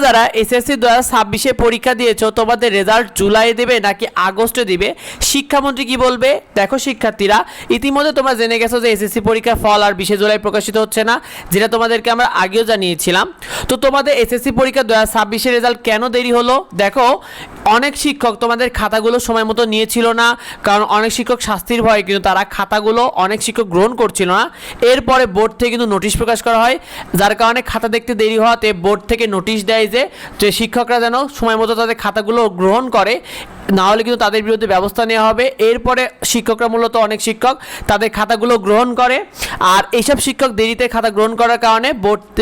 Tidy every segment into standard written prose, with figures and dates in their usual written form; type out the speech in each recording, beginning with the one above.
যারা এসএসসি 2026 পরীক্ষা দিয়েছো তোমাদের রেজাল্ট জুলাই দেবে নাকি আগস্টে দিবে, শিক্ষামন্ত্রী কি বলবে? দেখো শিক্ষার্থীরা, ইতিমধ্যে তোমরা জেনে গেছো যে এসএসসি পরীক্ষার ফল আর 20 জুলাই প্রকাশিত হচ্ছে না, যেটা তোমাদেরকে আমরা আগেও জানিয়েছিলাম। তো তোমাদের এসএসসি পরীক্ষা 2026 রেজাল্ট কেন দেরি হলো? দেখো, অনেক শিক্ষক তোমাদের খাতাগুলো সময় মতো নিয়েছিল না, কারণ অনেক শিক্ষক শাস্তির ভয়ে কিন্তু তারা খাতাগুলো অনেক শিক্ষক গ্রহণ করছিল না। এরপরে বোর্ড থেকে কিন্তু নোটিশ প্রকাশ করা হয়, যার কারণে খাতা দেখতে দেরি হওয়াতে বোর্ড থেকে নোটিশ দেয় যে শিক্ষকরা যেন সময় মতো তাদের খাতাগুলো গ্রহণ করে, না হলে কিন্তু তাদের বিরুদ্ধে ব্যবস্থা নেওয়া হবে। এরপরে শিক্ষকরা মূলত অনেক শিক্ষক তাদের খাতাগুলো গ্রহণ করে, আর এইসব শিক্ষক দেরিতে খাতা গ্রহণ করার কারণে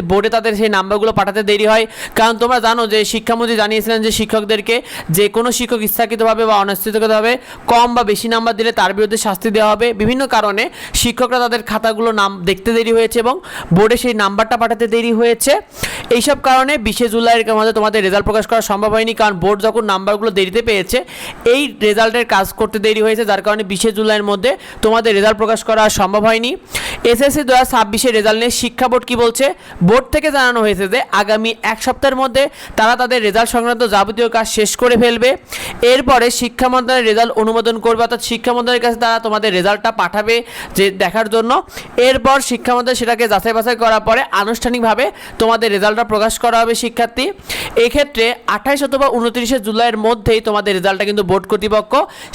বোর্ডে তাদের সেই নাম্বারগুলো পাঠাতে দেরি হয়। কারণ তোমরা জানো যে শিক্ষামন্ত্রী জানিয়েছিলেন যে শিক্ষকদেরকে যে কোনো শিক্ষক ইচ্ছাকৃতভাবে বা অনিচ্ছাকৃতভাবে কম বা বেশি নাম্বার দিলে তার বিরুদ্ধে শাস্তি দেওয়া হবে। বিভিন্ন কারণে শিক্ষকরা তাদের খাতাগুলো নাম দেখতে দেরি হয়েছে এবং বোর্ডে সেই নাম্বারটা পাঠাতে দেরি হয়েছে। এইসব কারণে 20 জুলাইয়ের মধ্যে তোমাদের রেজাল্ট প্রকাশ করা সম্ভব হয়নি, কারণ বোর্ড যখন নাম্বারগুলো দেরিতে পেয়েছে এই রেজাল্টের কাজ করতে দেরি হয়েছে, যার কারণে 20 জুলাইয়ের মধ্যে তোমাদের রেজাল্ট প্রকাশ করা সম্ভব হয়নি। এসএসসি 2026 রেজাল্ট নিয়ে শিক্ষা বোর্ড কি বলছে? বোর্ড থেকে জানানো হয়েছে যে আগামী এক সপ্তাহের মধ্যে তারা তাদের রেজাল্ট সংক্রান্ত যাবতীয় কাজ শেষ করে ফেলবে। এরপরে শিক্ষা মন্ত্রণালয় রেজাল্ট অনুমোদন করবে, অর্থাৎ শিক্ষা মন্ত্রণালয়ের কাছে তারা তোমাদের রেজাল্টটা পাঠাবে যে দেখার জন্য। এরপর শিক্ষা মন্ত্রণালয় সেটাকে যাচাই বাছাই করার পরে আনুষ্ঠানিকভাবে তোমাদের রেজাল্টটা প্রকাশ করা হবে শিক্ষার্থী। এক্ষেত্রে 28 অথবা 29 জুলাইয়ের মধ্যেই তোমাদের রেজাল্টটা কিন্তু বোর্ড কর্তৃপক্ষ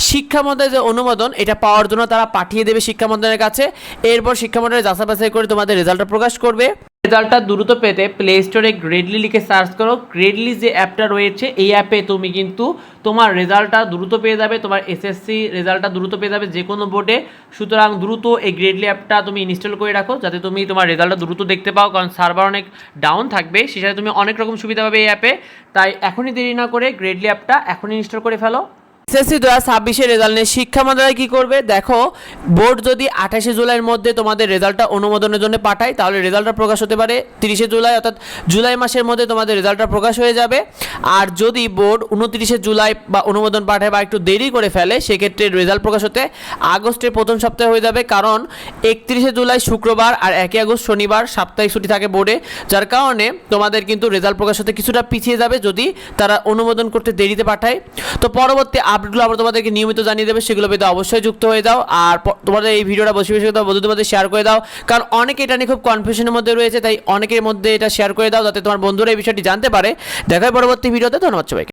শিক্ষা মন্ত্রণালয়ের যে অনুমোদন এটা পাওয়ার জন্য তারা পাঠিয়ে দেবে শিক্ষা মন্ত্রণালয়ের কাছে। এরপর শিক্ষা মন্ত্রণালয় যাচাই বাছাই করে তোমাদের রেজাল্টটা প্রকাশ করবে। রেজাল্টটা দ্রুত পেতে প্লে স্টোরে গ্রেডলি লিখে সার্চ করো। গ্রেডলি যে অ্যাপটা রয়েছে এই অ্যাপে তুমি কিন্তু তোমার রেজাল্টটা দ্রুত পেয়ে যাবে, তোমার এসএসসি রেজাল্টটা দ্রুত পেয়ে যাবে যে কোনো বোর্ডে। সুতরাং দ্রুত এই গ্রেডলি অ্যাপটা তুমি ইনস্টল করে রাখো যাতে তুমি তোমার রেজাল্টটা দ্রুত দেখতে পাও, কারণ সার্ভার অনেক ডাউন থাকবে, সেই সাথে তুমি অনেক রকম সুবিধা পাবে এই অ্যাপে। তাই এখনই দেরি না করে গ্রেডলি অ্যাপটা এখনই ইনস্টল করে ফেলো। এসএসসি 2026 রেজাল্ট নিয়ে শিক্ষা মন্ত্রণালয় কী করবে? দেখো, বোর্ড যদি 28 জুলাইয়ের মধ্যে তোমাদের রেজাল্টটা অনুমোদনের জন্য পাঠায় তাহলে রেজাল্টটা প্রকাশ হতে পারে 30 জুলাই, অর্থাৎ জুলাই মাসের মধ্যে তোমাদের রেজাল্টটা প্রকাশ হয়ে যাবে। আর যদি বোর্ড 29 জুলাই বা অনুমোদন পাঠায় বা একটু দেরি করে ফেলে সেক্ষেত্রে রেজাল্ট প্রকাশ হতে আগস্টের প্রথম সপ্তাহে হয়ে যাবে, কারণ 31 জুলাই শুক্রবার আর 1 আগস্ট শনিবার সাপ্তাহিক ছুটি থাকে বোর্ডে, যার কারণে তোমাদের কিন্তু রেজাল্ট প্রকাশ হতে কিছুটা পিছিয়ে যাবে যদি তারা অনুমোদন করতে দেরিতে পাঠায়। তো পরবর্তী আপডেটগুলো আমরা তোমাদেরকে নিয়মিত জানিয়ে দেবে, সেগুলো পেতে অবশ্যই যুক্ত হয়ে যাও। আর তোমাদের এই ভিডিওটা বেশি বেশি বন্ধুদের মধ্যে শেয়ার করে দাও, কারণ অনেকে এটা নিয়ে খুব কনফিউশনের মধ্যে রয়েছে, তাই অনেকের মধ্যে এটা শেয়ার করে দাও যাতে তোমার বন্ধুরা এই বিষয়টি জানতে পারে। দেখা হয় পরবর্তী ভিডিওতে। ধন্যবাদ সবাইকে।